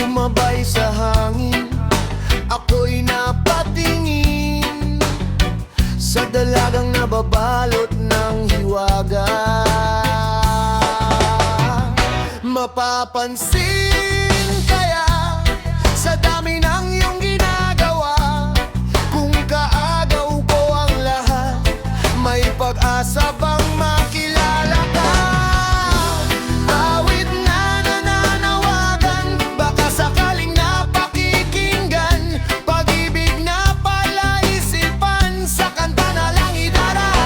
sumabay sa hangin. Ako'y napatingin sa dalagang nababalot ng hiwaga. Mapapansin kaya sa dami ng iyong ginagawa, kung kaagaw ko ang lahat, may pag-asa bang makilala ka? Awit na nananawagan, baka sakaling napakikinggan, pag-ibig na palaisipan, sa kanta na lang idaraan.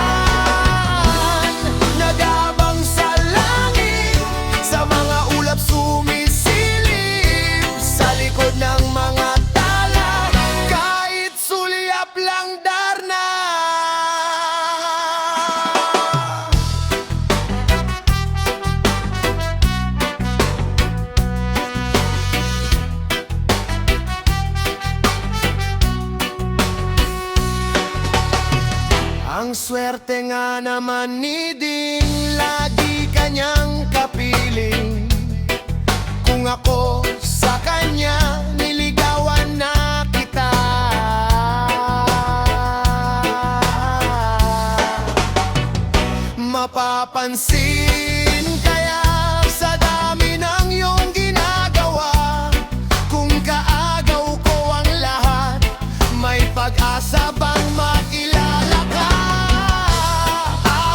Nag-aabang sa langit, sa mga ulap sumisilip, sa likod ng mga tala, kahit sulyap lang darna. Ang swerte nga naman ni Ding, lagi kanyang kapiling. Kung ako sa kanya, niligawan na kita. Mapapansin kaya sa dami ng iyong ginagawa, kung kaagaw ko ang lahat, may pag-asa bang makilala ka?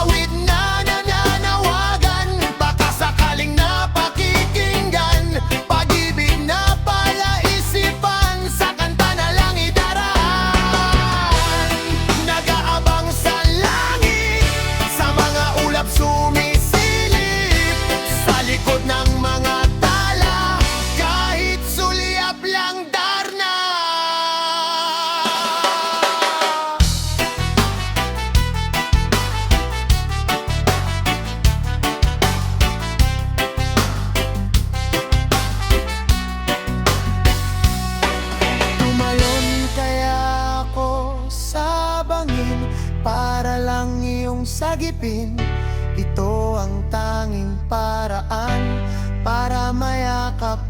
Awit na nananawagan, baka sakaling napakikinggan, pag-ibig na palaisipan, sa kanta na lang idaraan. Nag-aabang sa langit, sa mga ulap sumisilip, sa likod ng mga tala, kahit sulyap lang darna. Tumalon kaya ako sa bangin, para lang iyong sagipin. Ito ang tanging paraan para mayakap